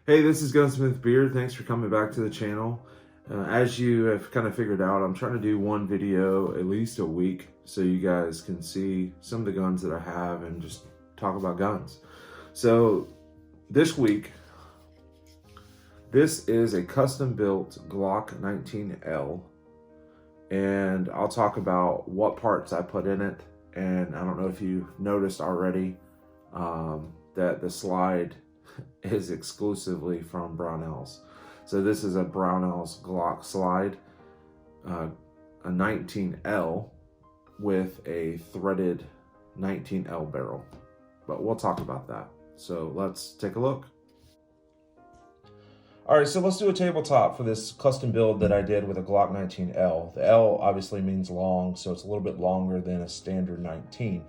Hey, this is Gunsmith Beard. Thanks for coming back to the channel. As you have kind of figured out, I'm trying to do one video at least a week so you guys can see some of the guns that I have and just talk about guns. So this week, this is a custom built Glock 19L, and I'll talk about what parts I put in it. And I don't know if you've noticed already that the slide is exclusively from Brownells. So this is a Brownells Glock slide, a 19L with a threaded 19L barrel. But we'll talk about that. So let's take a look. All right, so let's do a tabletop for this custom build that I did with a Glock 19L. The L obviously means long, so it's a little bit longer than a standard 19.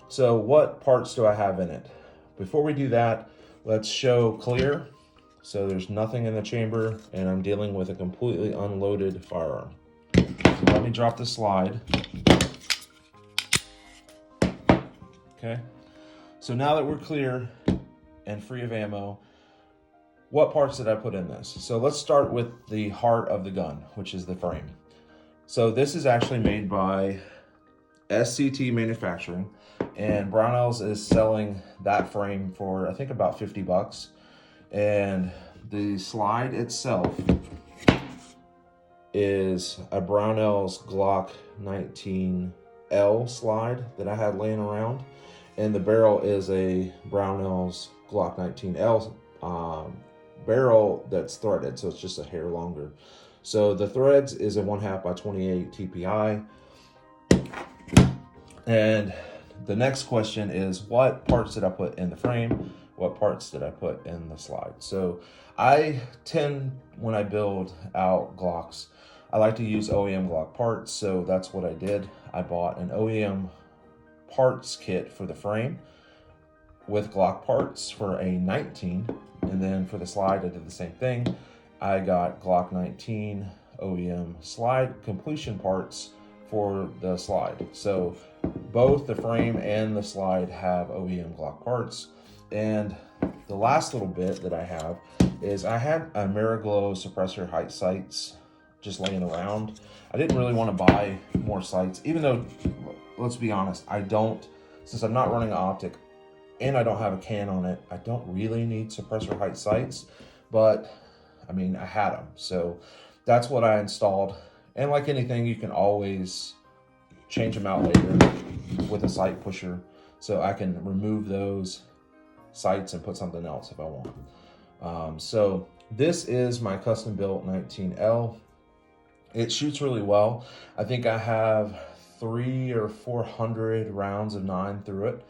So what parts do I have in it? Before we do that, let's show clear. So there's nothing in the chamber, and I'm dealing with a completely unloaded firearm. So let me drop the slide. Okay. So now that we're clear and free of ammo, what parts did I put in this? So let's start with the heart of the gun, which is the frame. So this is actually made by SCT Manufacturing, and Brownells is selling that frame for I think about 50 bucks. And the slide itself is a Brownells Glock 19L slide that I had laying around, and the barrel is a Brownells Glock 19L barrel that's threaded, so it's just a hair longer. So the threads is a 1/2 by 28 TPI. And the next question is, what parts did I put in the frame? What parts did I put in the slide? So I tend, when I build out Glocks, I like to use OEM Glock parts. So that's what I did. I bought an OEM parts kit for the frame with Glock parts for a 19. And then for the slide, I did the same thing. I got Glock 19 OEM slide completion parts for the slide. So both the frame and the slide have OEM Glock parts. And the last little bit that I have is I had a Miraglow suppressor height sights just laying around. I didn't really want to buy more sights, even though, let's be honest, since I'm not running an optic and I don't have a can on it, I don't really need suppressor height sights, but I mean, I had them. So that's what I installed. And like anything, you can always change them out later with a sight pusher. So I can remove those sights and put something else if I want. So this is my custom built 19L. It shoots really well. I think I have 300 or 400 rounds of 9 through it,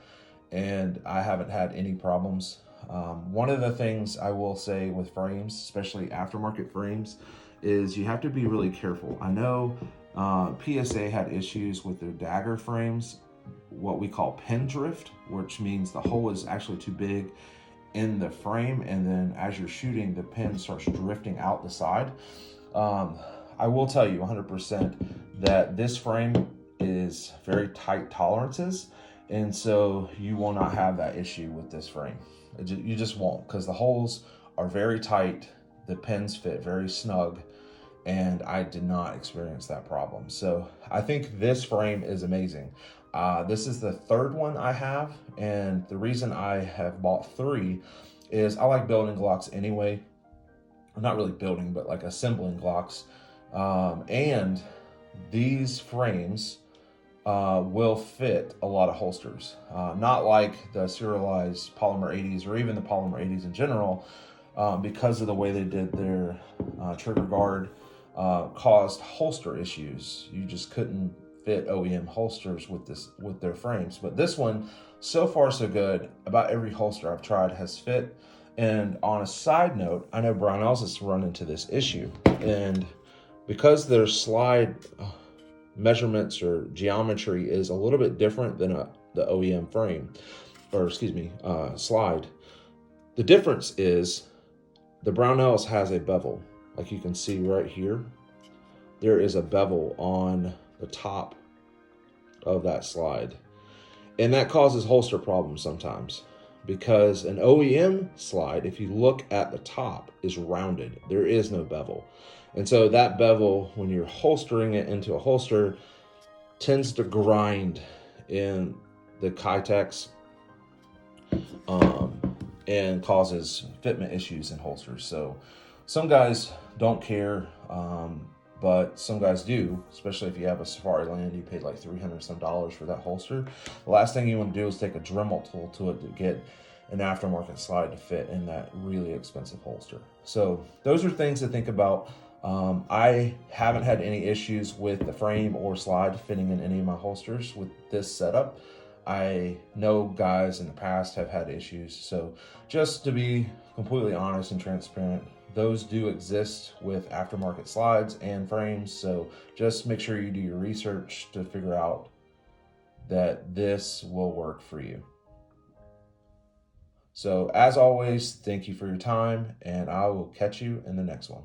and I haven't had any problems. One of the things I will say with frames, especially aftermarket frames, is you have to be really careful. I know PSA had issues with their dagger frames, what we call pin drift, which means the hole is actually too big in the frame, and then as you're shooting, the pin starts drifting out the side. I will tell you 100% that this frame is very tight tolerances, and so you will not have that issue with this frame. You just won't, because the holes are very tight, the pins fit very snug, and I did not experience that problem. So I think this frame is amazing. This is the third one I have, and the reason I have bought 3 is I like building Glocks anyway. Not really building, but like assembling Glocks. And these frames will fit a lot of holsters. Not like the serialized polymer 80s or even the polymer 80s in general, because of the way they did their trigger guard, caused holster issues. You just couldn't fit OEM holsters with their frames. But this one, so far so good. About every holster I've tried has fit. And on a side note, I know Brownells has run into this issue, and because their slide measurements or geometry is a little bit different than the OEM frame, or excuse me, slide. The difference is the Brownells has a bevel. Like you can see right here, there is a bevel on the top of that slide. And that causes holster problems sometimes. because an OEM slide, if you look at the top, is rounded. There is no bevel. And so that bevel, when you're holstering it into a holster, tends to grind in the Kytex and causes fitment issues in holsters. So some guys don't care, but some guys do, especially if you have a Safari Land, you paid like $300 some for that holster. The last thing you want to do is take a Dremel tool to it to get an aftermarket slide to fit in that really expensive holster. So those are things to think about. I haven't had any issues with the frame or slide fitting in any of my holsters with this setup. I know guys in the past have had issues. So just to be completely honest and transparent, those do exist with aftermarket slides and frames. So just make sure you do your research to figure out that this will work for you. So as always, thank you for your time, and I will catch you in the next one.